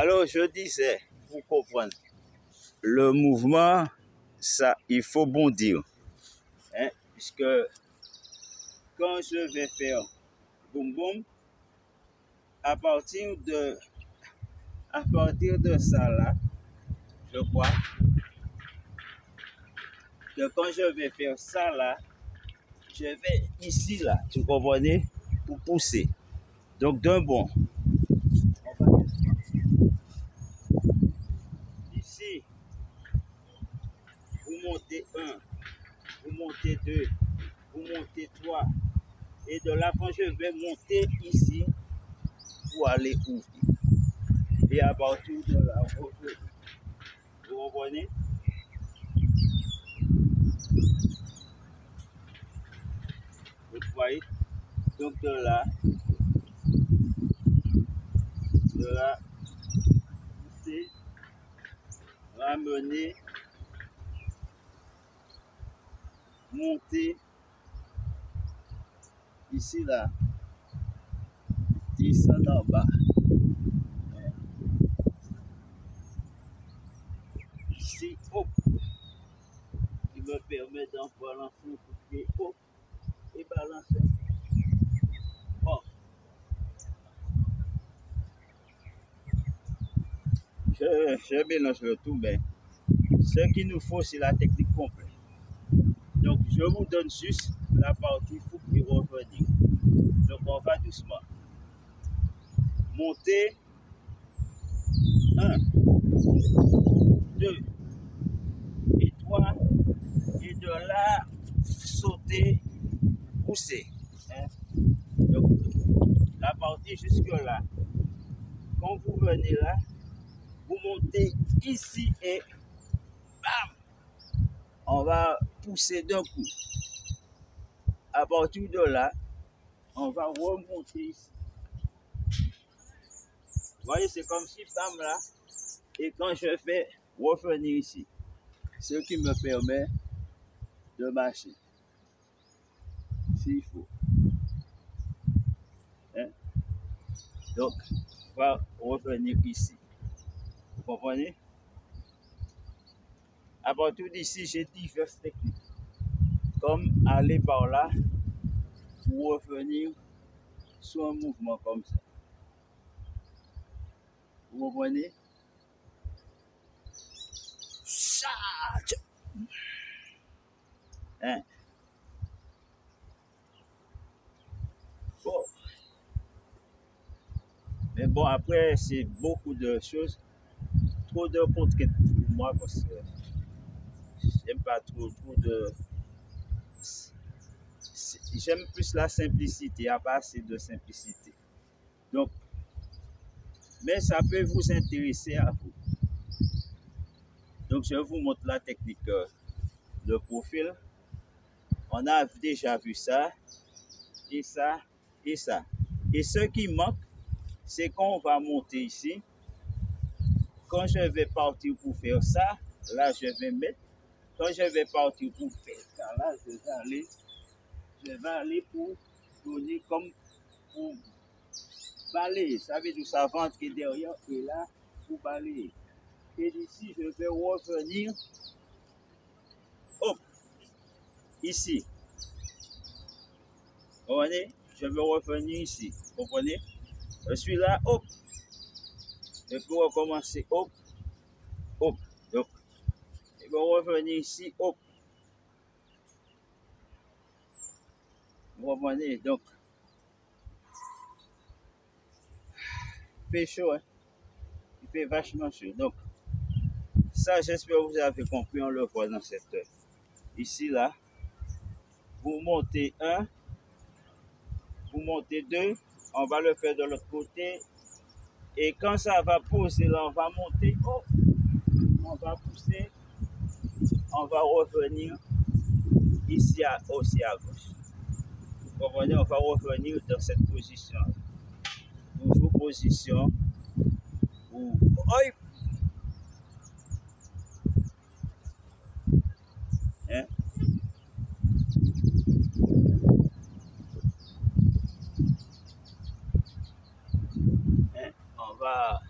Alors, je disais, pour comprendre, le mouvement, ça, il faut bondir. Hein, puisque quand je vais faire boum boum, à partir de ça là, je crois que quand je vais faire ça là, je vais ici là, tu comprenez, pour pousser. Donc d'un bond, on va ici, vous montez 1, vous montez 2, vous montez 3, et de là quand je vais monter ici pour aller ouvrir. Et à partir de là, vous comprenez? Vous voyez? Donc de là, pousser, ramener, monter, ici là, descendre en bas. Ici, hop, qui me permet d'en balancer un coup de pied, hop, et balancer. Bon, je mélange le tout, mais ce qu'il nous faut, c'est la technique complète. Donc, je vous donne juste la partie faut y revenir. Donc, on va doucement. Monter. 1, 2 et 3. Et de là, sauter, pousser. Hein? Donc, la partie jusque là. Quand vous venez là, vous montez ici et bam! On va pousser d'un coup. À partir de là, on va remonter ici. Vous voyez, c'est comme si bam là. Et quand je fais revenir ici, ce qui me permet de marcher. S'il faut. Hein? Donc, on va revenir ici. Vous comprenez? À partir d'ici, j'ai diverses techniques. Comme aller par là pour revenir sur un mouvement comme ça. Vous comprenez? Hein? Bon. Mais bon, après, c'est beaucoup de choses. Trop de contraintes pour moi parce que j'aime pas trop de. J'aime plus la simplicité, il n'y a pas assez de simplicité. Donc, mais ça peut vous intéresser à vous. Donc, je vous montre la technique de profil. On a déjà vu ça, et ça, et ça. Et ce qui manque, c'est qu'on va monter ici. Quand je vais partir pour faire ça, là, je vais mettre. Quand je vais partir pour faire ça, là, je vais aller pour donner comme pour balayer. Ça veut dire ça ventre qui est derrière et là, pour balayer. Et d'ici, je vais revenir. Hop, ici. Vous comprenez? Je vais revenir ici. Vous comprenez? Je suis là, hop. Je peux recommencer, hop, hop. Donc, je vais revenir ici, hop. Vous comprenez? Donc, il fait chaud, hein? Il fait vachement chaud. Donc, ça, j'espère que vous avez compris. On le voit dans cette heure. Ici, là, vous montez 1, vous montez 2, on va le faire de l'autre côté. Et quand ça va poser, là, on va monter, hop, on va pousser, on va revenir ici aussi à gauche. Vous comprenez, on va revenir dans cette position. Toujours position où, hop, hein? On va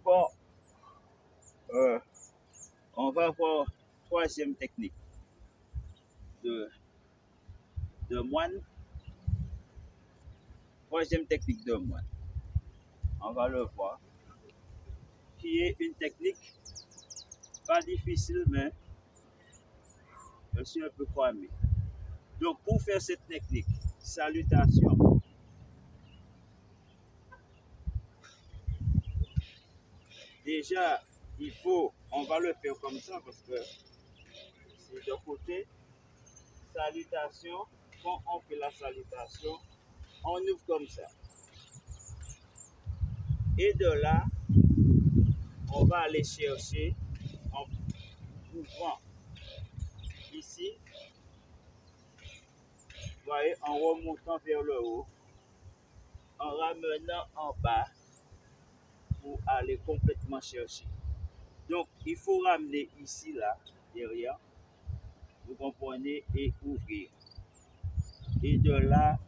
encore, on va voir troisième technique de, de moine. Troisième technique de moine. On va le voir. Qui est une technique pas difficile, mais je suis un peu cramé. Donc, pour faire cette technique, salutation. Déjà, on va le faire comme ça parce que c'est de côté. Salutation, quand on fait la salutation, on ouvre comme ça. Et de là, on va aller chercher en ouvrant ici, vous voyez, en remontant vers le haut, en ramenant en bas pour aller complètement chercher. Donc, il faut ramener ici, là, derrière, vous comprenez, et ouvrir. Et de là,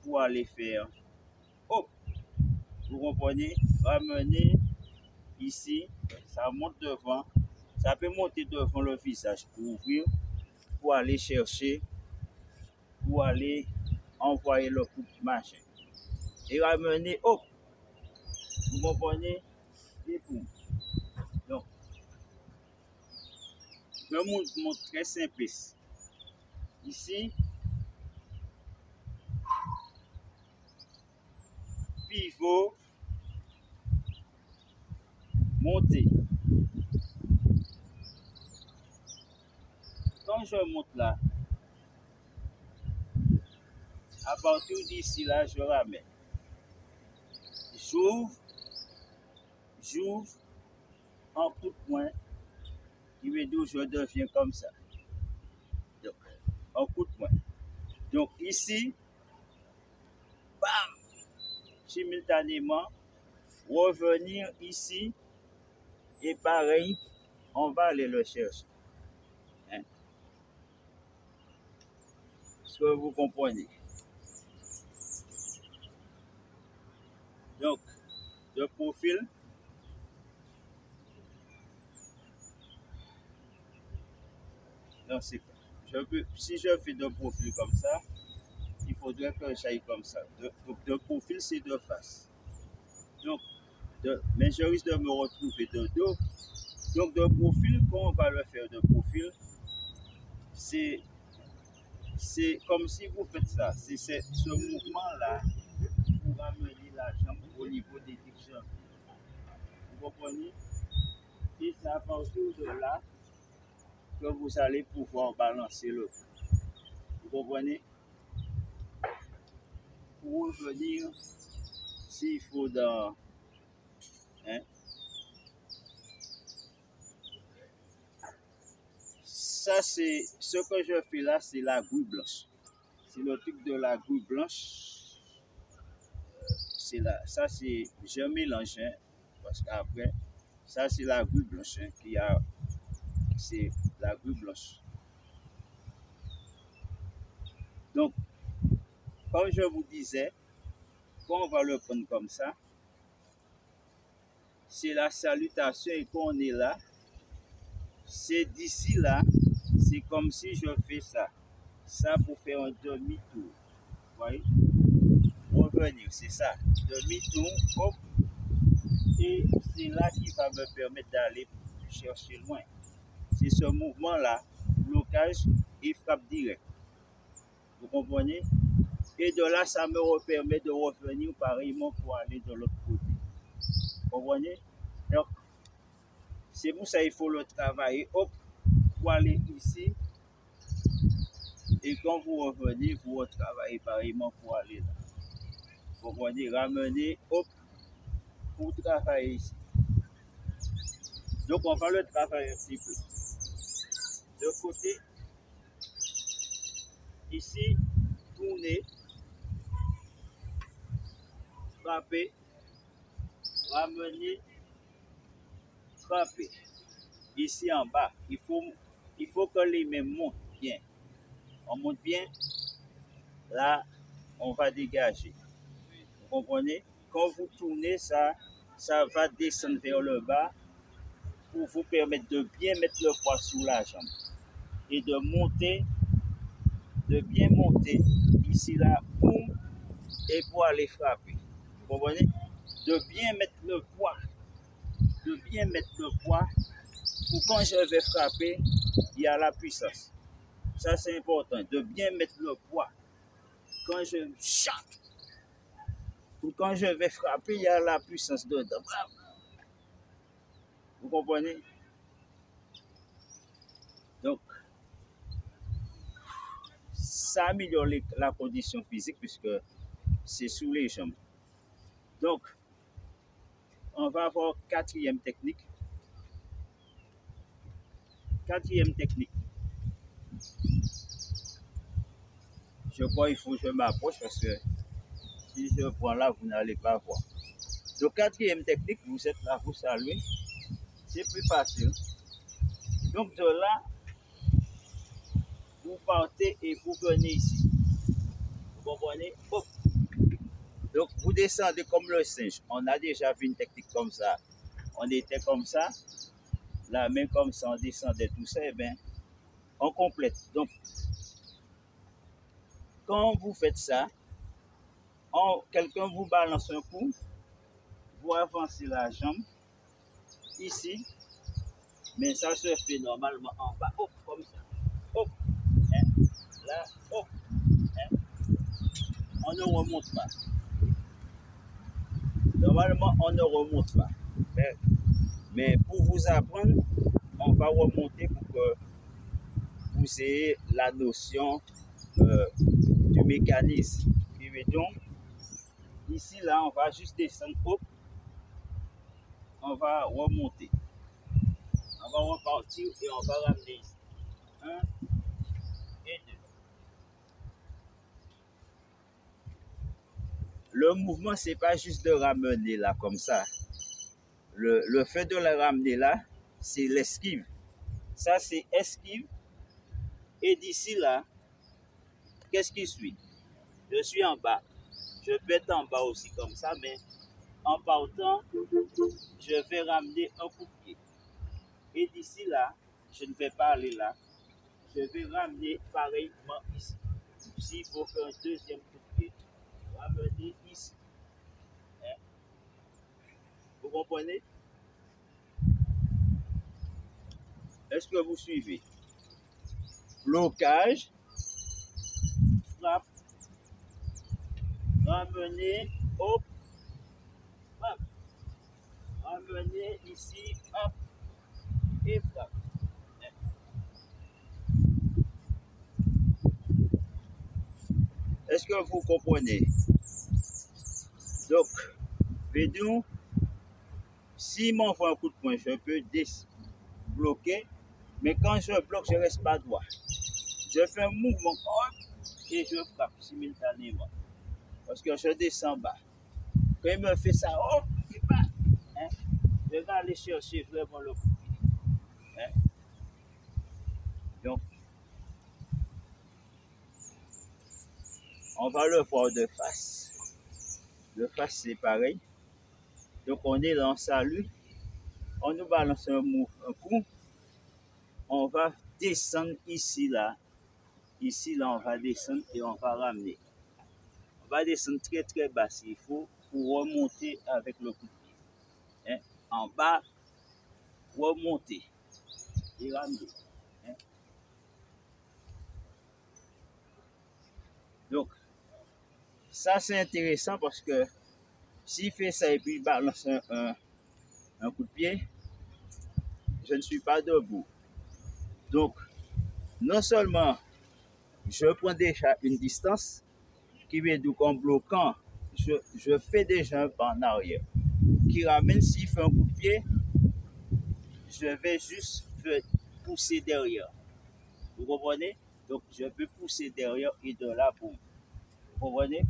pour aller faire, hop, vous comprenez, ramener ici, ça monte devant, ça peut monter devant le visage pour ouvrir, pour aller chercher, pour aller envoyer le coup de machin. Et ramener, hop, vous comprenez, et boum. Donc, je vous montre très simple. Ici, pivot, monter. Quand je monte là, à partir d'ici là, je ramène. J'ouvre en coup de poing, qui veut dire je deviens comme ça. Donc, en coup de poing. Donc ici, bam, simultanément, revenir ici, et pareil, on va aller le chercher. Hein? Est-ce que vous comprenez? Donc, de profil, non, c'est si je fais de profil comme ça, il faudrait que j'aille comme ça. Donc, de profil, c'est de face. Donc, mais je risque de me retrouver de dos. Donc, de profil, quand on va le faire de profil, c'est comme si vous faites ça. C'est ce mouvement-là pour amener la jambe au niveau des jambes. Vous comprenez? Et c'est à partir de là que vous allez pouvoir balancer le coup. Vous comprenez? Pour revenir, s'il faut dans... Hein? Ça, c'est ce que je fais là, c'est la gouille blanche. C'est le truc de la gouille blanche. C'est là, ça, c'est... Je mélange, hein, parce qu'après, ça, c'est la gouille blanche hein, qui a... C'est la gouille blanche. Donc, comme je vous disais, quand on va le prendre comme ça, c'est la salutation et quand on est là, c'est d'ici là, c'est comme si je fais ça. Ça pour faire un demi-tour. Vous voyez? Revenir, c'est ça. Demi-tour, hop. Et c'est là qui va me permettre d'aller chercher loin. C'est ce mouvement-là, blocage et frappe direct. Vous comprenez? Et de là, ça me permet de revenir pareillement pour aller de l'autre côté. Vous comprenez? Donc, c'est pour ça qu'il faut le travailler. Hop, pour aller ici. Et quand vous revenez, vous retravaillez pareillement pour aller là. Vous comprenez? Ramener, hop, pour travailler ici. Donc, on va le travailler un petit peu. De côté, ici, tourner, frapper, ramener, frapper. Ici en bas, il faut que les mains montent bien. On monte bien, là, on va dégager. Vous comprenez? Quand vous tournez ça, ça va descendre vers le bas pour vous permettre de bien mettre le poids sous la jambe et de monter, de bien monter ici là, boum, et pour aller frapper. Vous comprenez? De bien mettre le poids, de bien mettre le poids pour quand je vais frapper, il y a la puissance. Ça c'est important, de bien mettre le poids. Quand je chatte, ou quand je vais frapper, il y a la puissance dedans. Vous comprenez? Donc, ça améliore la condition physique puisque c'est sous les jambes. Donc, on va voir quatrième technique. Quatrième technique. Je crois qu'il faut que je m'approche parce que si je prends là, vous n'allez pas voir. Donc, quatrième technique, vous êtes là, vous saluez. C'est plus facile. Donc, de là, vous partez et vous venez ici. Vous comprenez? Hop. Donc, vous descendez comme le singe. On a déjà vu une technique comme ça. On était comme ça. La main comme ça, on descendait tout ça. Et bien, on complète. Donc, quand vous faites ça, quelqu'un vous balance un coup, vous avancez la jambe ici, mais ça se fait normalement en bas, hop, comme ça, hop, hein, là, hop, hein, on ne remonte pas. Normalement, on ne remonte pas. Mais pour vous apprendre, on va remonter pour que vous ayez la notion du mécanisme. Et donc, ici, là, on va juste descendre, hop, on va remonter. On va repartir et on va ramener ici. 1 et 2. Le mouvement, c'est pas juste de ramener là comme ça. Le fait de la ramener là, c'est l'esquive. Ça, c'est esquive. Et d'ici là, qu'est-ce qui suit? Je suis en bas. Je peux être en bas aussi comme ça, mais en partant, je vais ramener un coup de pied. Et d'ici là, je ne vais pas aller là. Je vais ramener pareillement ici. S'il faut faire un deuxième coup de pied, ramener ici. Hein? Vous comprenez? Est-ce que vous suivez? Blocage, frappe, ramener, hop, frappe. Ramener ici, hop, et frappe. Est-ce que vous comprenez? Donc, Bédou, si m'envoie un coup de poing, je peux débloquer, mais quand je bloque, je ne reste pas droit. Je fais un mouvement et je frappe simultanément. Parce que je descends bas. Quand il me fait ça, hop, hein, je vais aller chercher vraiment le coup. Hein? Donc, on va le voir de face. De face, c'est pareil. Donc, on est dans salut. On nous balance un coup. On va descendre ici, là. Ici, là, on va descendre et on va ramener. On va descendre très, très bas s'il faut pour remonter avec le coup de pied. Hein? En bas, remonter et ramener. Hein? Donc, ça, c'est intéressant parce que s'il fait ça et puis il balance un coup de pied, je ne suis pas debout. Donc, non seulement je prends déjà une distance qui vient d'où qu'en bloquant, je fais déjà un pas en arrière. Qui ramène, s'il fait un coup de pied, je vais juste pousser derrière. Vous comprenez? Donc, je peux pousser derrière et de là, boum. Vous comprenez?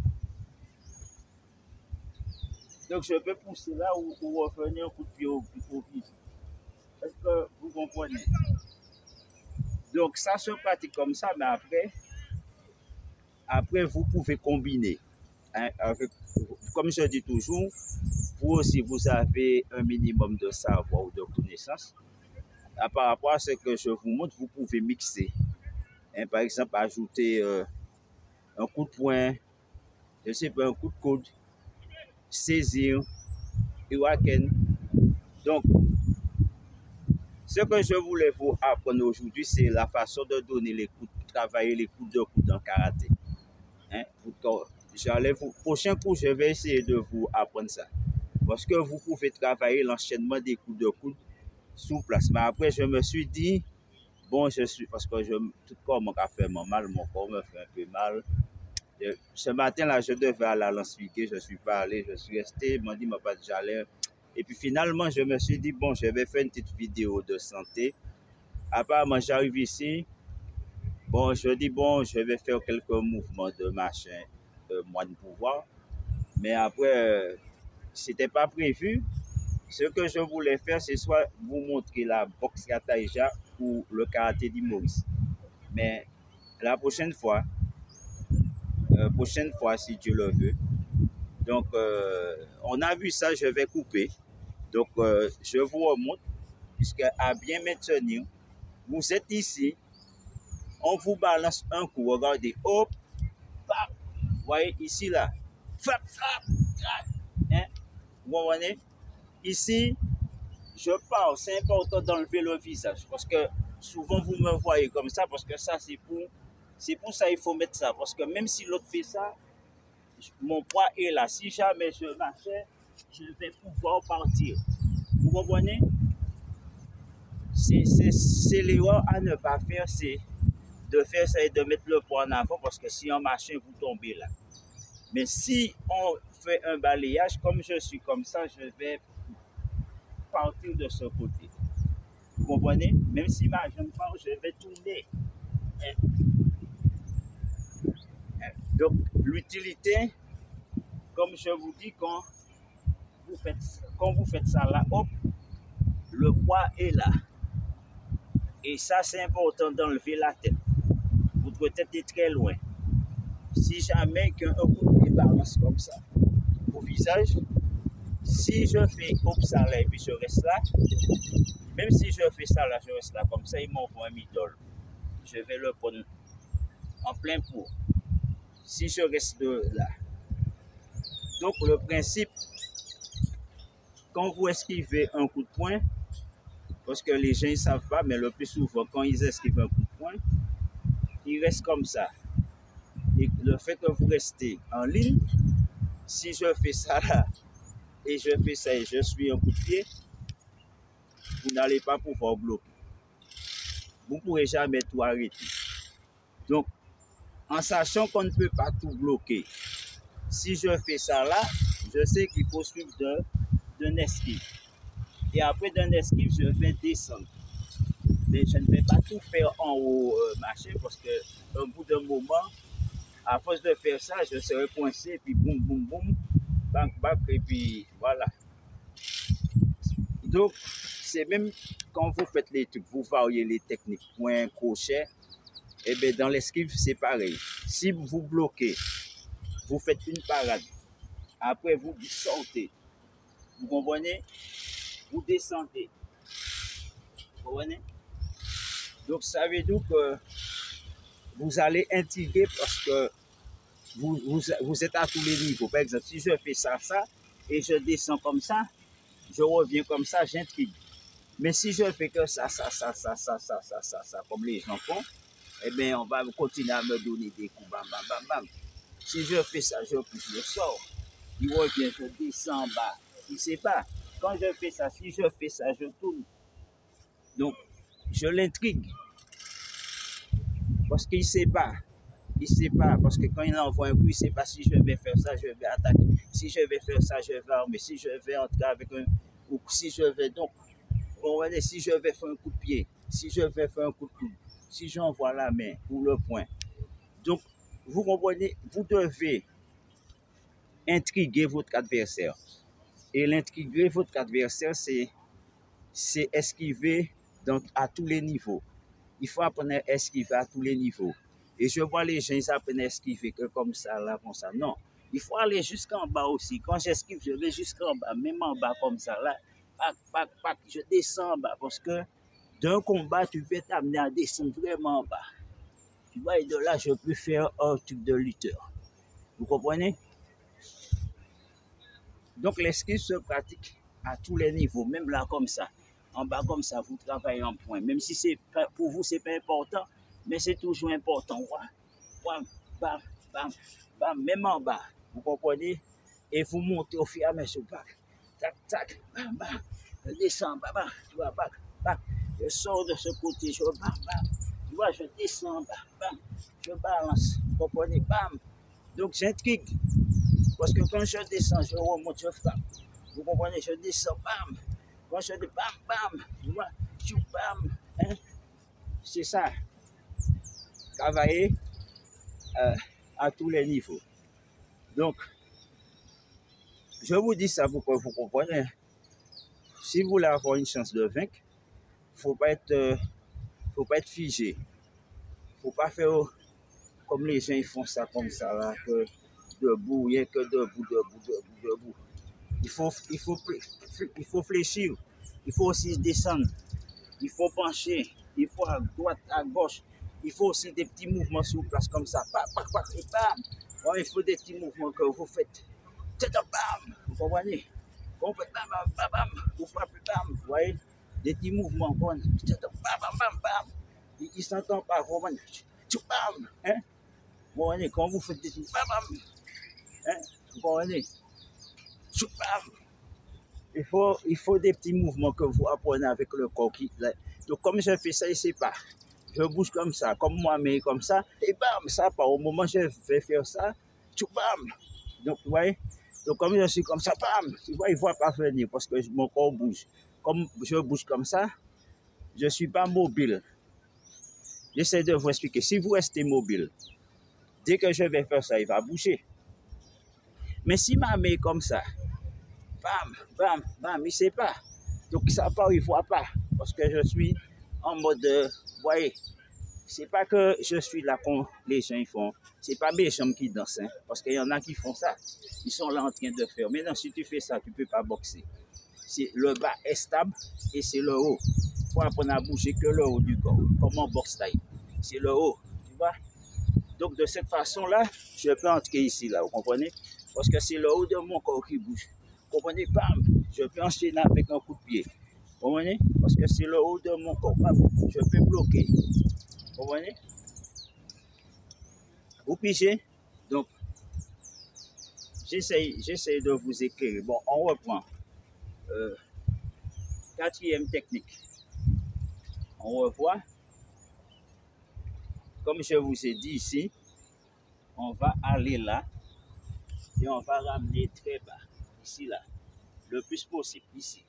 Donc, je peux pousser là ou revenir un coup de pied au pied. Est-ce que vous comprenez? Donc, ça se pratique comme ça, mais après vous pouvez combiner. Hein, comme je dis toujours, vous aussi, vous avez un minimum de savoir ou de connaissances. Par rapport à ce que je vous montre, vous pouvez mixer. Hein, par exemple, ajouter un coup de poing, je sais pas, un coup de coude, saisir, Iwaken. Donc, ce que je voulais vous apprendre aujourd'hui, c'est la façon de donner les coups, travailler les coups de coude en karaté. Hein? Prochain coup, je vais essayer de vous apprendre ça. Parce que vous pouvez travailler l'enchaînement des coups de coude sous place. Mais après, je me suis dit, bon, parce que tout corps m'a fait mal, mon corps me fait un peu mal. Ce matin-là, je devais aller à l'Anse-Piquet, je ne suis pas allé, je suis resté, il m'a dit, m'a pas dit j'allais. Et puis finalement, je me suis dit, bon, je vais faire une petite vidéo de santé. Apparemment, j'arrive ici, bon, je dis, bon, je vais faire quelques mouvements de machin, moi de pouvoir. Mais après, c'était pas prévu. Ce que je voulais faire, c'est soit vous montrer la boxe kataïja ou le karaté d'Imoris. Mais la prochaine fois, si Dieu le veut. Donc, on a vu ça, je vais couper. Donc, je vous remonte, puisque à bien maintenir, vous êtes ici, on vous balance un coup, regardez, hop, pap, vous voyez ici, là, flap, flap, hein, vous voyez, ici, je parle, c'est important d'enlever le visage, parce que souvent vous me voyez comme ça, parce que ça, c'est pour ça il faut mettre ça, parce que même si l'autre fait ça, mon poids est là. Si jamais je marchais, je vais pouvoir partir. Vous comprenez? C'est l'erreur à ne pas faire, c'est de faire ça et de mettre le poids en avant, parce que si on marche, vous tombez là. Mais si on fait un balayage, comme je suis comme ça, je vais partir de ce côté. Vous comprenez? Même si ma jambe part, je vais tourner. Donc, l'utilité, comme je vous dis, quand vous faites ça là, hop, le poids est là. Et ça, c'est important d'enlever la tête. Votre tête est très loin. Si jamais qu'un coup de pied balance comme ça au visage, si je fais hop ça là et puis je reste là, même si je fais ça là, je reste là comme ça, il m'envoie un middle. Je vais le prendre en plein pot. Si je reste là. Donc le principe, quand vous esquivez un coup de poing, parce que les gens ne savent pas, mais le plus souvent, quand ils esquivent un coup de poing, ils restent comme ça. Et le fait que vous restez en ligne, si je fais ça là, et je fais ça et je suis un coup de pied, vous n'allez pas pouvoir bloquer. Vous ne pourrez jamais tout arrêter. Donc, en sachant qu'on ne peut pas tout bloquer, si je fais ça là, je sais qu'il faut suivre d'un esquive. Et après d'un esquive, je vais descendre. Mais je ne vais pas tout faire en haut marcher, parce qu'au bout d'un moment, à force de faire ça, je serai coincé, et puis boum, boum, boum, bang, bang, et puis voilà. Donc, c'est même quand vous faites les trucs, vous variez les techniques, point, crochet, et bien dans l'esquive, c'est pareil. Si vous bloquez, vous faites une parade, après vous sortez, vous comprenez? Vous descendez, vous comprenez? Donc, ça veut dire que vous allez intégrer, parce que vous êtes à tous les niveaux. Par exemple, si je fais ça, et je descends comme ça, je reviens comme ça, j'intrigue. Mais si je fais que ça, comme les gens font, eh bien, on va continuer à me donner des coups, bam, bam, bam, bam. Si je fais ça, je pousse le sort. Il revient, je descends en bas. Il ne sait pas. Quand je fais ça, si je fais ça, je tourne. Donc, je l'intrigue. Parce qu'il ne sait pas. Il ne sait pas. Parce que quand il envoie un coup, il ne sait pas si je vais faire ça, je vais attaquer. Si je vais faire ça, je vais armer. Si je vais entrer avec un... Ou si je vais donc... Si je vais faire un coup de pied, si je vais faire un coup de coude, si j'envoie la main ou le poing. Donc, vous comprenez, vous devez intriguer votre adversaire. Et l'intriguer votre adversaire, c'est esquiver donc, à tous les niveaux. Il faut apprendre à esquiver à tous les niveaux. Et je vois les gens, ils apprennent à esquiver que comme ça, là, comme ça. Non, Il faut aller jusqu'en bas aussi. Quand j'esquive, je vais jusqu'en bas, même en bas comme ça. Là, pac, pac, pac, je descends en bas parce que d'un combat, tu peux t'amener à descendre vraiment en bas. Tu vois, et de là, je peux faire un truc de lutteur. Vous comprenez? Donc, l'esquive se pratique à tous les niveaux, même là comme ça. En bas comme ça, vous travaillez en point. Même si c'est pour vous, c'est pas important, mais c'est toujours important. Bam, bam, bam, bam, même en bas. Vous comprenez? Et vous montez au fur et à mesure. Tac, tac, bam, bam. Je descends, bam, bam. Tu vois, bam, bam. Je sors de ce côté, je bam, bam. Tu vois, je descends, bam, bam. Je balance. Vous comprenez? Bam. Donc, j'intrigue. Parce que quand je descends, je remonte, je frappe. Vous comprenez? Je descends, bam. Quand je dis bam, bam, tu vois, tu bam. Hein? C'est ça. Travailler à tous les niveaux. Donc, je vous dis ça pour que vous compreniez. Si vous voulez avoir une chance de vaincre, il ne faut pas être figé. Il ne faut pas faire comme les gens ils font ça comme ça, là, que debout, rien que debout. Il faut fléchir. Il faut aussi descendre. Il faut pencher. Il faut à droite, à gauche. Il faut aussi des petits mouvements sur place comme ça. Et bam. Bon, il faut des petits mouvements que vous faites. Bam. Vous comprenez? Vous faites bam, bam, bam, bam. Vous frappez bam. Vous voyez? Des petits mouvements. Bam, bam, bam, bam. Ils ne s'entendent pas. Vous comprenez? Bam. Hein? Vous comprenez? Quand vous faites des trucs, bam, bam. Hein? Vous comprenez? Bam. Il faut des petits mouvements que vous apprenez avec le corps. Donc, comme je fais ça, je ne sais pas. Je bouge comme ça, comme moi, mais comme ça. Et bam, ça part. Au moment où je vais faire ça, bam. Donc, vous voyez, donc comme je suis comme ça, bam, tu vois, il ne voit pas venir parce que mon corps bouge. Comme je bouge comme ça, je ne suis pas mobile. J'essaie de vous expliquer. Si vous restez mobile, dès que je vais faire ça, il va bouger. Mais si ma main est comme ça, bam, bam, bam, il ne sait pas. Donc ça part, il ne voit pas. Parce que je suis en mode, vous voyez, c'est pas que je suis là quand les gens ils font. C'est pas mes jambes qui dansent, hein, parce qu'il y en a qui font ça. Ils sont là en train de faire. Maintenant, si tu fais ça, tu ne peux pas boxer. Le bas est stable et c'est le haut. Il faut apprendre à bouger que le haut du corps. Comme en boxe taille. C'est le haut, tu vois. Donc de cette façon-là, je peux entrer ici, là, vous comprenez? Parce que c'est le haut de mon corps qui bouge. Vous comprenez? Bam! Je peux enchaîner avec un coup de pied. Vous comprenez? Parce que c'est le haut de mon corps. Bam! Je peux bloquer. Vous comprenez? Vous pigez? Donc, j'essaie de vous éclairer. Bon, on reprend. Quatrième technique. On revoit. Comme je vous ai dit ici, on va aller là et on va ramener très bas. Ici, là. Le plus possible, ici.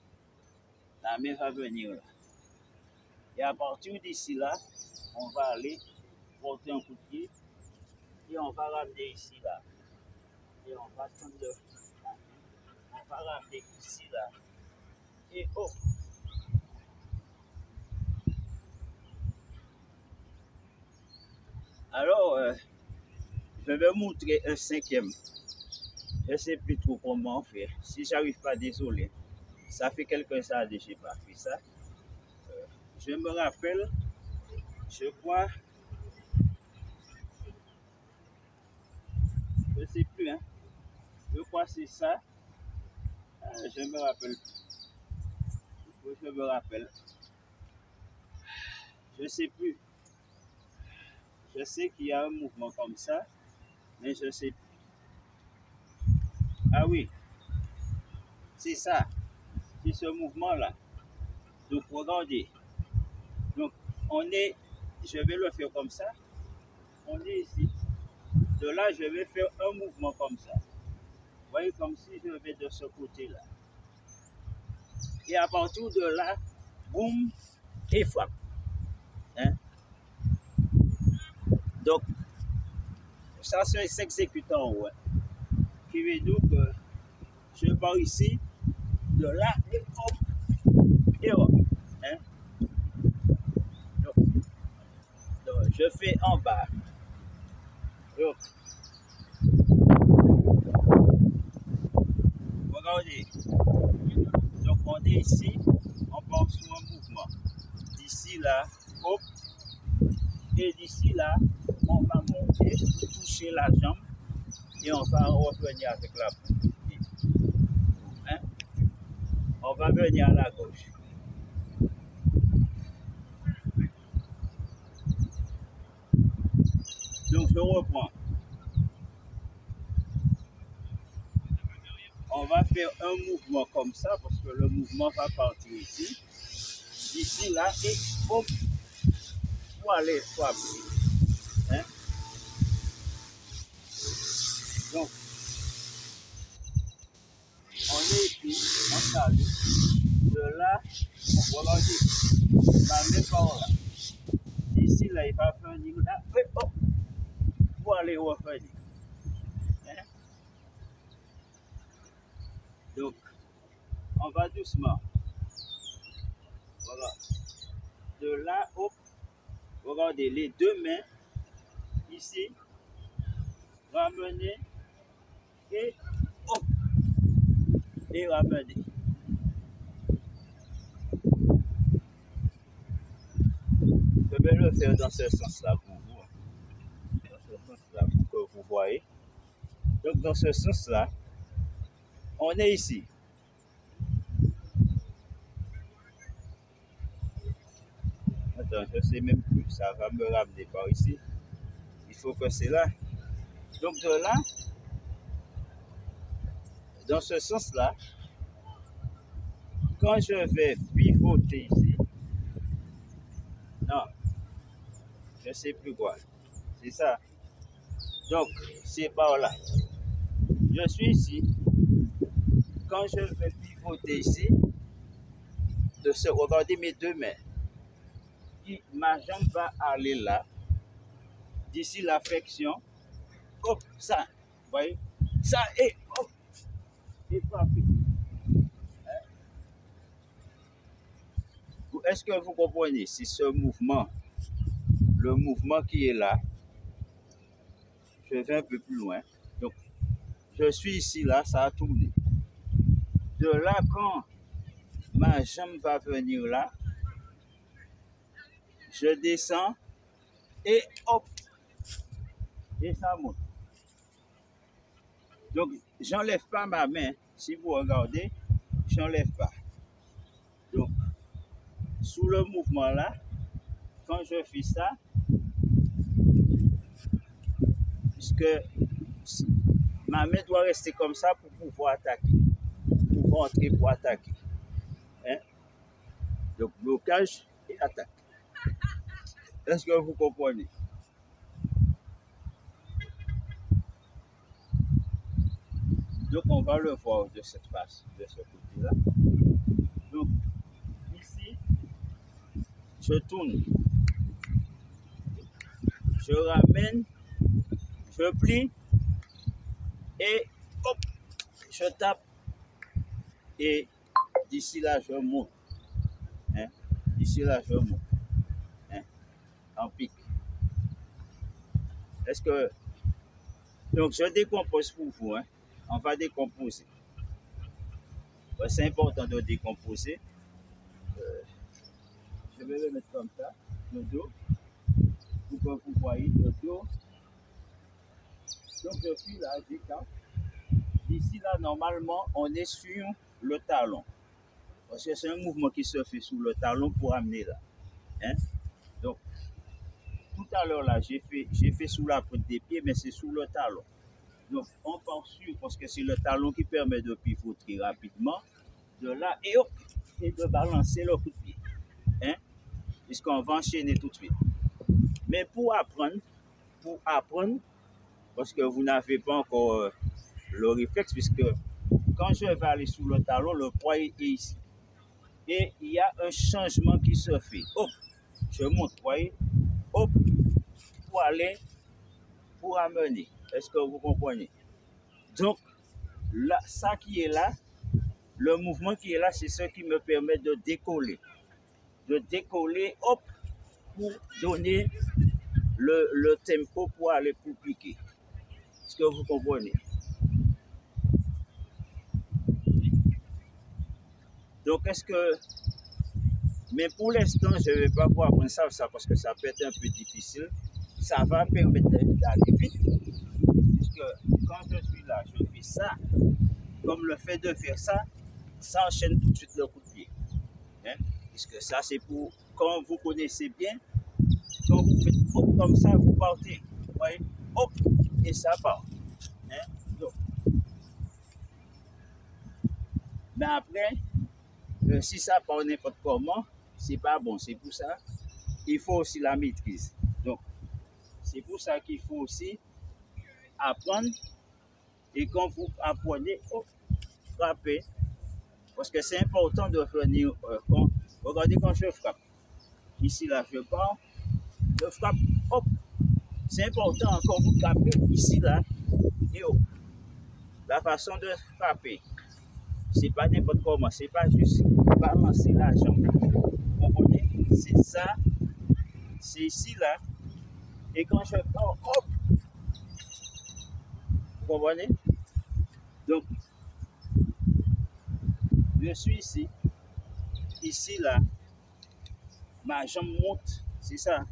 La main va venir là. Et à partir d'ici là, on va aller porter un coup de pied et on va ramener ici là. Et on va tendre là. On va ramener ici là. Et oh! Alors, je vais vous montrer un cinquième. Je ne sais plus trop comment faire. Si j'arrive pas, désolé. Ça fait quelques années que je n'ai pas fait ça. Je me rappelle, je crois, je ne sais plus, hein. Je crois que c'est ça. Je me rappelle. Je me rappelle. Je ne sais plus. Je sais qu'il y a un mouvement comme ça, mais je ne sais plus. Ah oui, c'est ça. C'est ce mouvement-là. Donc, regardez. Donc, je vais le faire comme ça. On est ici. De là, je vais faire un mouvement comme ça. Vous voyez, comme si je vais de ce côté-là. Et à partir de là, boum, et frappe. Hein? Donc, ça s'exécute en haut. Hein. Qui veut dire que je pars ici, de là, et hop, et hop. Hein? Donc, je fais en bas. Donc, est ici, on part sur un mouvement. D'ici là, hop, et d'ici là, on va monter, toucher la jambe et on va revenir avec la poupe. Hein? On va venir à la gauche. Donc je reprends. On va faire un mouvement comme ça parce que le mouvement va partir ici. D'ici là et hop, pour aller swapper. Hein? Donc, on est ici, on salue. De là, regardez, la main par là. D'ici là, il va venir là, et hop, pour aller revenir. Hein? Donc, on va doucement. Voilà. De là, hop, regardez, les deux mains, ici, ramener, et hop, et ramener. Je vais le faire dans ce sens-là pour vous. Dans ce sens-là pour que vous voyez. Donc, dans ce sens-là, on est ici. Attends, je ne sais même plus. Ça va me ramener par ici. Il faut que c'est là. Donc, de là, dans ce sens-là, quand je vais pivoter ici, non, je ne sais plus quoi. C'est ça. Donc, c'est par là. Je suis ici. Quand je vais pivoter ici, de se regarder mes deux mains, ma jambe va aller là. D'ici la flexion, hop, ça, vous voyez, ça et hop, et frappé. Est-ce que vous comprenez? C'est ce mouvement, le mouvement qui est là. Je vais un peu plus loin. Donc, je suis ici, là, ça a tourné. De là, quand ma jambe va venir là, je descends et hop, et ça monte. Donc, j'enlève pas ma main. Si vous regardez, j'enlève pas. Donc, sous le mouvement là, quand je fais ça, puisque ma main doit rester comme ça pour pouvoir attaquer, pour rentrer pour attaquer. Hein? Donc, blocage et attaque. Est-ce que vous comprenez? Donc, on va le voir de cette face, de ce côté-là. Donc, ici, je tourne, je ramène, je plie et hop, je tape et d'ici là, je monte. Hein? D'ici là, je monte. Hein? En pique. Est-ce que... Donc, je décompose pour vous. Hein? On va décomposer. Ouais, c'est important de décomposer. Je vais le mettre comme ça, le dos, pour que vous voyez le dos. Donc, je suis là, je décampe. Ici, là, normalement, on est sur le talon. Parce que c'est un mouvement qui se fait sous le talon pour amener là. Hein? Donc, tout à l'heure, là, j'ai fait sous la pointe des pieds, mais c'est sous le talon. Donc, on part sur, parce que c'est le talon qui permet de pivoter rapidement, de là, et hop, et de balancer le coup de pied. Hein? Puisqu'on va enchaîner tout de suite. Mais pour apprendre, parce que vous n'avez pas encore le réflexe, puisque quand je vais aller sous le talon, le poids est ici. Et il y a un changement qui se fait. Hop, je monte, vous voyez, hop, pour aller, pour amener. Est-ce que vous comprenez? Donc, là, ça qui est là, le mouvement qui est là, c'est ce qui me permet de décoller. De décoller, hop, pour donner le tempo pour aller pour piquer. Est-ce que vous comprenez? Donc, est-ce que... Mais pour l'instant, je ne vais pas vous apprendre ça parce que ça peut être un peu difficile. Ça va permettre d'aller vite. Puisque quand je suis là, je fais ça. Comme le fait de faire ça, ça enchaîne tout de suite le coup de pied. Hein? Puisque ça, c'est pour quand vous connaissez bien, quand vous faites hop comme ça, vous partez. Vous voyez, hop, et ça part. Hein? Donc. Mais après, si ça part n'importe comment, c'est pas bon. C'est pour ça il faut aussi la maîtrise. Donc, c'est pour ça qu'il faut aussi apprendre. Et quand vous apprenez, hop, frapper. Parce que c'est important de venir. Regardez quand je frappe. Ici, là, je pars. Je frappe, hop. C'est important quand vous frappez ici, là, et hop. La façon de frapper, c'est pas n'importe comment. C'est pas juste balancer la jambe. Vous comprenez? C'est ça. C'est ici, là. Et quand je pars, hop. Vous comprenez? Donc, je suis ici. Ici, là. Ma jambe monte. C'est ça.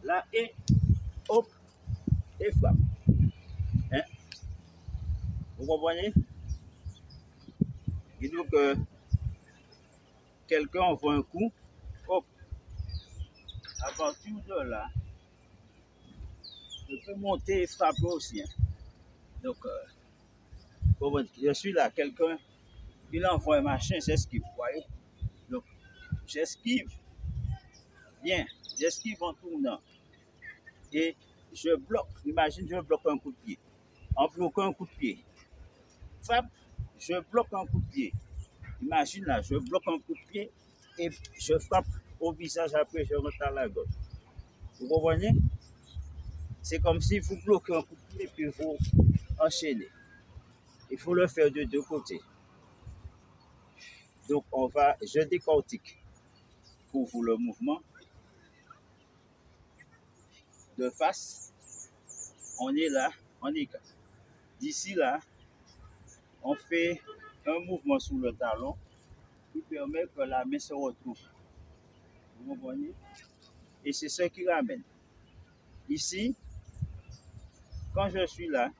Là, et hop. Et frappe. Hein? Vous comprenez? Et donc, quelqu'un envoie un coup. Hop. À partir de là, je peux monter et frapper aussi. Hein. Donc, je suis là, quelqu'un, il envoie un machin, j'esquive, vous voyez. Donc, j'esquive, bien, j'esquive en tournant. Et je bloque, imagine, je bloque un coup de pied. En bloquant un coup de pied, frappe, je bloque un coup de pied. Imagine là, je bloque un coup de pied et je frappe au visage, après je rentre à la gauche. Vous comprenez? C'est comme si vous bloquez un coup de pied et puis vous enchaînez. Il faut le faire de deux côtés. Donc, je décortique pour vous le mouvement. De face, on est là, on est d'ici là, on fait un mouvement sous le talon qui permet que la main se retrouve. Vous comprenez? Et c'est ce qui ramène. Ici, quand je suis là,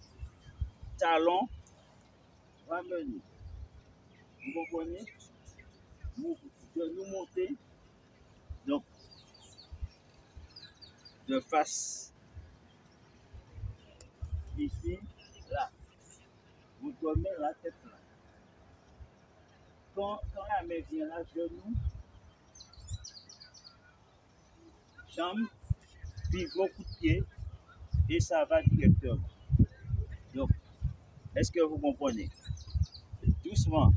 talon ramené. Vous comprenez? Genou monté. Donc, de face. Ici, là. Vous tournez la tête là. Quand la main vient là, genou, jambe, puis vos coups de pied, et ça va directement. Donc, est-ce que vous comprenez? Doucement.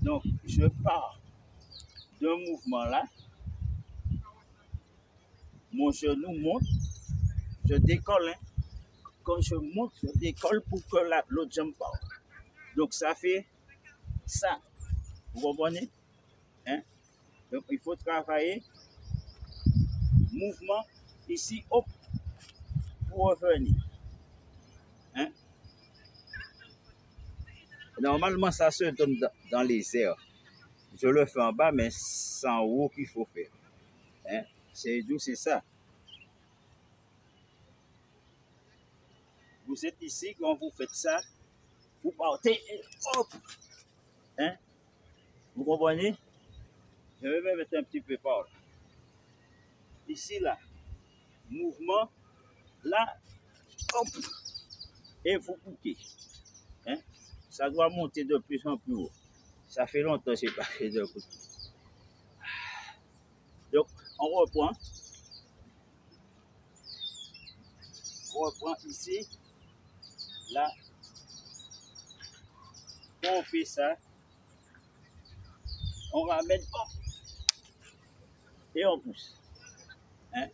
Donc, je pars d'un mouvement là. Mon genou monte. Je décolle. Hein. Quand je monte, je décolle pour que l'autre jambe parte. Donc, ça fait ça. Vous comprenez? Hein? Donc, il faut travailler. Mouvement. Ici, hop. Pour revenir. Hein? Normalement, ça se donne dans les airs. Je le fais en bas, mais c'est en haut qu'il faut faire. Hein? C'est d'où c'est ça. Vous êtes ici, quand vous faites ça, vous partez et hop! Hein? Vous comprenez? Je vais me mettre un petit peu par là. Ici, là. Mouvement. Là. Hop! Et vous coupez. Hein? Ça doit monter de plus en plus haut. Ça fait longtemps que je n'ai pas fait de coup. Donc, on reprend. On reprend ici. Là. Quand on fait ça, on ramène, hop, et on pousse. Hein?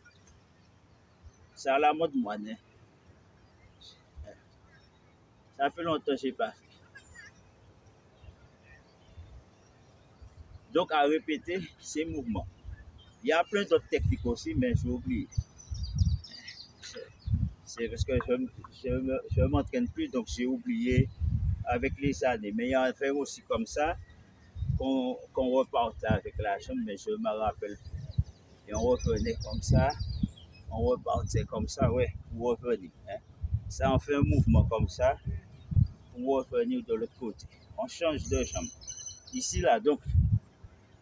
C'est à la mode moine. Hein? Ça fait longtemps que je n'ai pas fait. Donc, à répéter ces mouvements. Il y a plein d'autres techniques aussi, mais j'ai oublié. C'est parce que je m'entraîne plus, donc j'ai oublié avec les années. Mais il y a un fait aussi comme ça. qu'on repartait avec la chambre, mais je me rappelle plus. Et on revenait comme ça, on repartait comme ça, ouais, pour revenir. Hein. Ça, on fait un mouvement comme ça pour revenir de l'autre côté. On change de chambre. Ici, là, donc,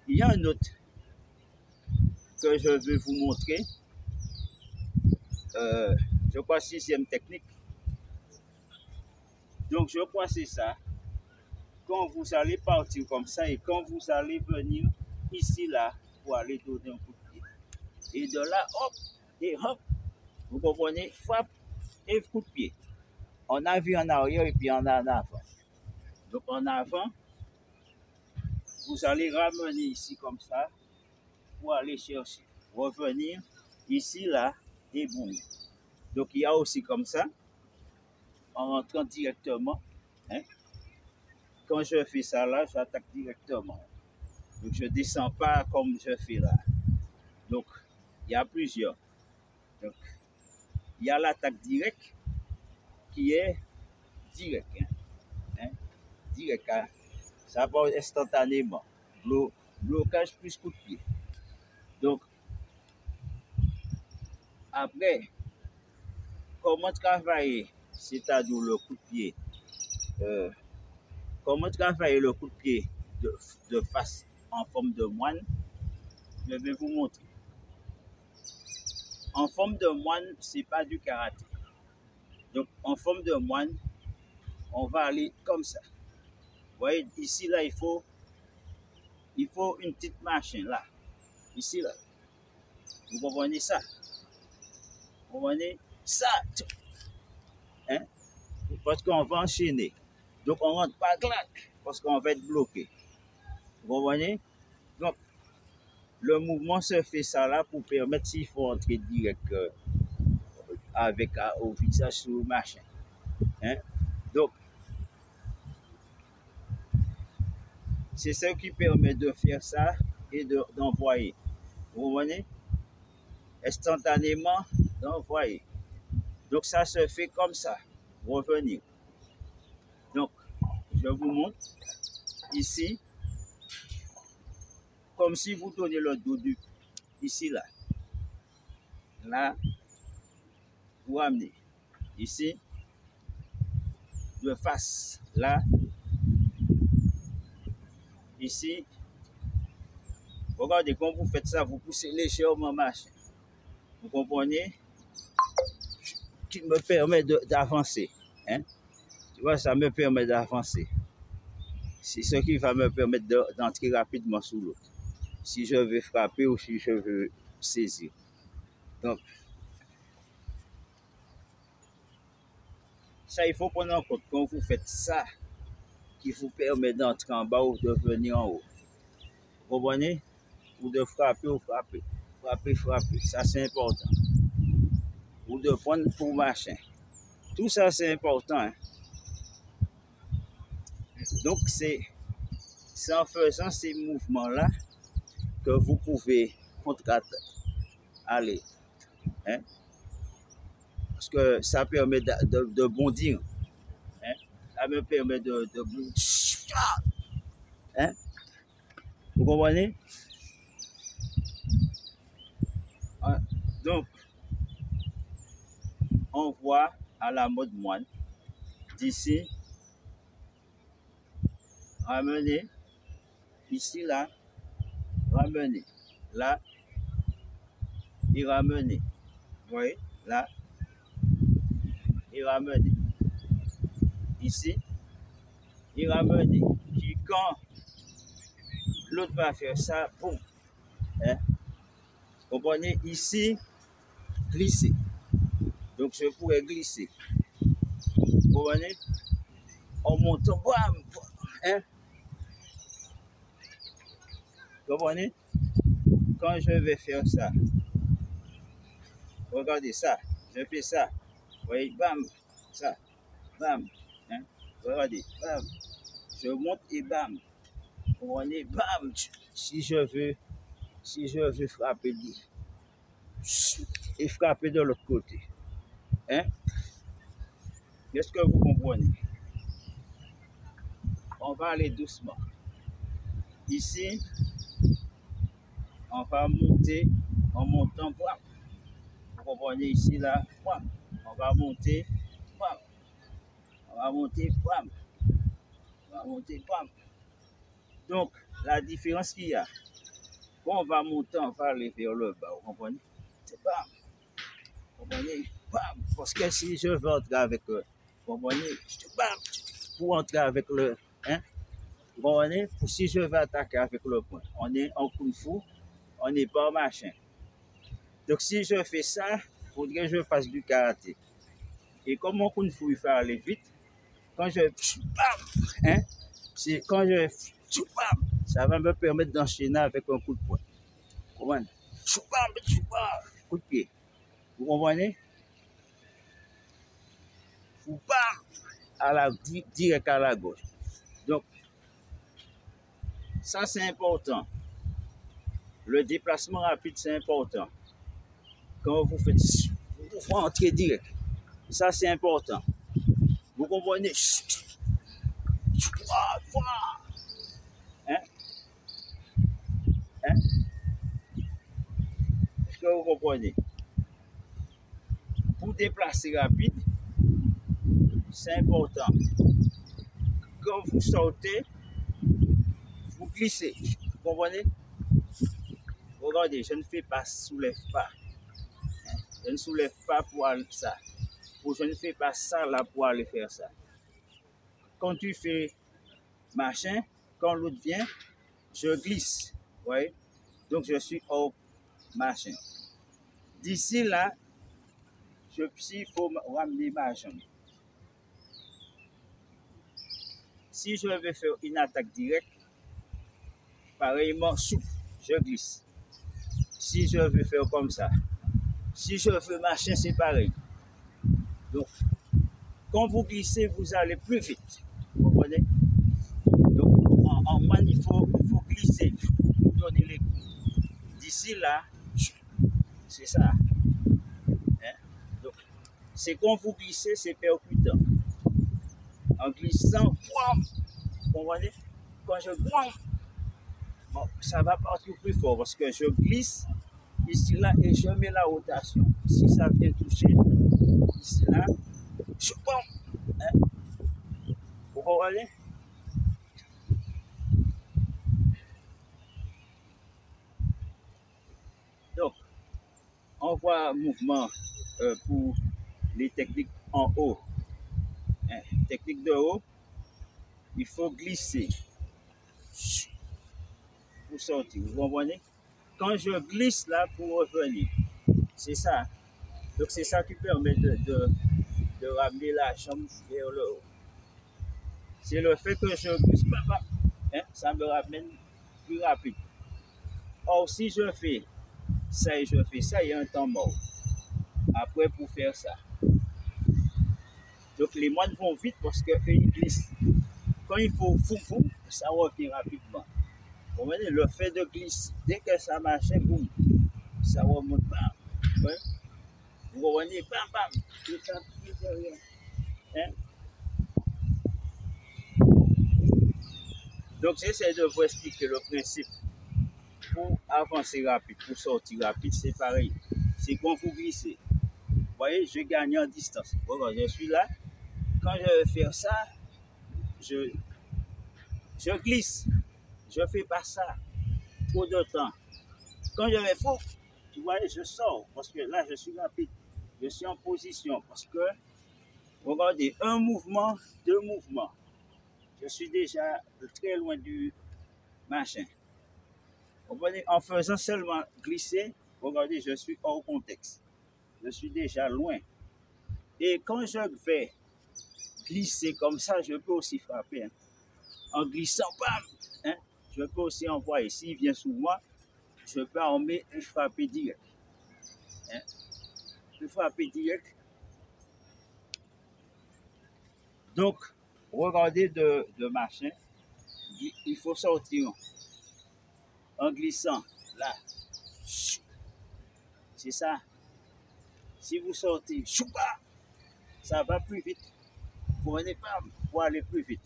il y a un autre que je veux vous montrer. Je crois 6e technique. Donc, je crois que c'est ça. Quand vous allez partir comme ça et quand vous allez venir ici, là, pour aller donner un coup de pied. Et de là, hop, et hop, vous comprenez, frappe et coup de pied. On a vu en arrière et puis on a en avant. Donc, en avant, vous allez ramener ici comme ça pour aller chercher. Revenir ici, là, et boum. Donc, il y a aussi comme ça, en rentrant directement. Hein. Quand je fais ça là, j'attaque directement. Donc, je ne descends pas comme je fais là. Donc, il y a plusieurs. Donc, il y a l'attaque directe qui est directe. Hein. Direct. Hein. Ça va instantanément. Blocage plus coup de pied. Donc, après, comment travailler, c'est-à-dire le coup de pied, comment travailler le coup de pied de face en forme de moine, je vais vous montrer. En forme de moine, ce n'est pas du karaté. Donc, en forme de moine, on va aller comme ça. Vous voyez, ici, là, il faut une petite machine, là. Ici, là. Vous comprenez ça? Vous comprenez ça? Hein? Parce qu'on va enchaîner. Donc, on ne rentre pas clac, parce qu'on va être bloqué. Vous comprenez? Donc, le mouvement se fait ça là pour permettre s'il faut entrer direct avec au visage sur le machin. Hein? Donc, c'est ce qui permet de faire ça et d'envoyer. Vous comprenez? Instantanément d'envoyer. Donc, ça se fait comme ça. Revenir. Donc, je vous montre ici, comme si vous donnez le dos du ici, là. Là, vous ramenez. Ici, de face. Là, ici. Regardez, quand vous faites ça, vous poussez légèrement machin. Vous comprenez? Qui me permet d'avancer. Hein? Tu vois, ça me permet d'avancer. C'est ce qui va me permettre d'entrer rapidement sous l'autre. Si je veux frapper ou si je veux saisir. Donc, ça, il faut prendre en compte quand vous faites ça, qui vous permet d'entrer en bas ou de venir en haut. Vous comprenez? Ou de frapper ou frapper. Frapper. Ça, c'est important. Ou de prendre pour machin. Tout ça, c'est important. Hein? Donc, c'est en faisant ces mouvements-là que vous pouvez aller. Hein? Parce que ça permet de bondir. Hein? Ça me permet de bondir. Hein? Vous comprenez? Donc, on voit à la mode moine, d'ici, ramener, ici, là, ramener, là, et ramener. Vous voyez? Là, et ramener. Ici, et ramener. Puis quand l'autre va faire ça, boum. Hein? Vous comprenez? Ici, glisser. Donc, je pourrais glisser. Vous comprenez? On monte, bam! Hein? Vous comprenez? Quand je vais faire ça, regardez ça, je fais ça. Vous voyez, bam, ça, bam. Hein? Regardez, bam. Je monte et bam. Vous comprenez? Bam! Si je veux frapper et frapper de l'autre côté. Hein? Est-ce que vous comprenez? On va aller doucement. Ici, on va monter en montant. Vous comprenez ici, là, on va monter. On va monter. On va monter. Donc, la différence qu'il y a, quand on va monter, on va aller vers le bas. Vous comprenez? C'est bam. Vous comprenez? Bam. Parce que si je veux entrer avec eux, vous comprenez? Bam. Pour entrer avec le. Hein? Vous comprenez? Si je veux attaquer avec le point, on est en kung fu, on n'est pas en machin. Donc, si je fais ça, il faudrait que je fasse du karaté. Et comme mon kung fu, il fait aller vite, quand je. Bam. Hein? C'est quand je. Bam. Ça va me permettre d'enchaîner avec un coup de poing. Vous comprenez? Coup de pied. Vous comprenez? Ou bam! Direct à la gauche. Donc, ça c'est important. Le déplacement rapide, c'est important. Quand vous faites, vous entrez direct. Ça c'est important. Vous comprenez? Hein? Hein? Est-ce que vous comprenez? Pour déplacer rapide, c'est important. Quand vous sortez, vous glissez. Vous comprenez? Regardez, je ne fais pas, soulève pas. Je ne soulève pas pour aller ça. Ou je ne fais pas ça là pour aller faire ça. Quand tu fais machin, quand l'autre vient, je glisse. Vous voyez? Donc je suis au machin. D'ici là, il faut ramener machin. Si je veux faire une attaque directe, pareillement, je glisse. Si je veux faire comme ça, si je veux machin, c'est pareil. Donc, quand vous glissez, vous allez plus vite. Vous comprenez? Donc, en man, il faut glisser pour donner les coups. D'ici là, c'est ça. Hein? Donc, c'est quand vous glissez, c'est percutant. En glissant, vous comprenez? Quand je bon, ça va partir plus fort parce que je glisse ici là et je mets la rotation. Si ça vient toucher ici là, je bombe. Hein? Vous comprenez? Donc, on voit un mouvement pour les techniques en haut. Hein? Technique de haut, il faut glisser pour sortir. Vous comprenez? Quand je glisse là pour revenir, c'est ça. Donc c'est ça qui permet de ramener la jambe vers le haut. C'est le fait que je glisse, hein, ça me ramène plus rapide. Or, si je fais ça et je fais ça, il y a un temps mort. Après, pour faire ça. Donc les moines vont vite parce qu'ils glissent. Quand il faut fou, ça revient rapidement. Vous comprenez? Le fait de glisser, dès que ça marche, boum, ça remonte pas. Ouais? Vous comprenez? Bam, tout ça, plus de rien. Hein? Donc j'essaie de vous expliquer le principe. Pour avancer rapide, pour sortir rapide, c'est pareil. C'est quand vous glissez. Vous voyez, je gagne en distance. Voilà, je suis là. Quand je vais faire ça, je glisse. Je ne fais pas ça trop de temps. Quand je vais fou, tu vois, je sors. Parce que là, je suis rapide. Je suis en position. Parce que, regardez, un mouvement, deux mouvements. Je suis déjà très loin du machin. En faisant seulement glisser, regardez, je suis hors contexte. Je suis déjà loin. Et quand je vais glisser comme ça, je peux aussi frapper. Hein. En glissant, bam, hein, je peux aussi envoyer. S'il vient sous moi, je peux armer et frapper direct. Hein. Je peux frapper direct. Donc, regardez de machin. Il faut sortir en glissant. Là. C'est ça. Si vous sortez, ça va plus vite. Vous prenez pas pour aller plus vite.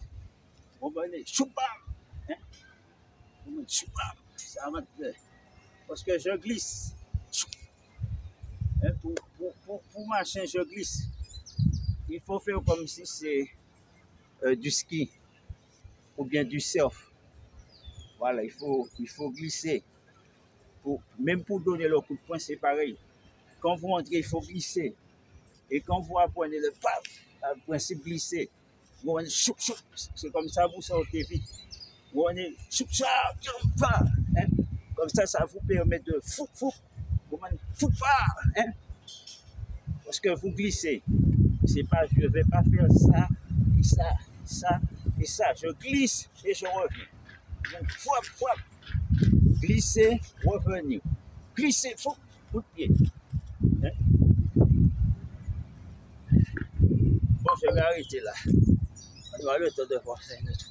Vous prenez, hein? Ça va parce que je glisse. Pour marcher, je glisse. Il faut faire comme si c'est du ski ou bien du surf. Voilà, il faut glisser. Même pour donner le coup de poing, c'est pareil. Quand vous entrez, il faut glisser. Et quand vous apprenez le principe glisser, vous allez c'est comme ça vous sortez vite. Vous allez comme ça vous permet de parce que vous glissez. C'est pas, je ne vais pas faire ça, et ça, ça, et ça. Je glisse et je reviens. Donc, glisser, revenir. Glisser, coup de pied. Hein? Bon, je vais arrêter là. On aura le temps de voir ça une autre fois.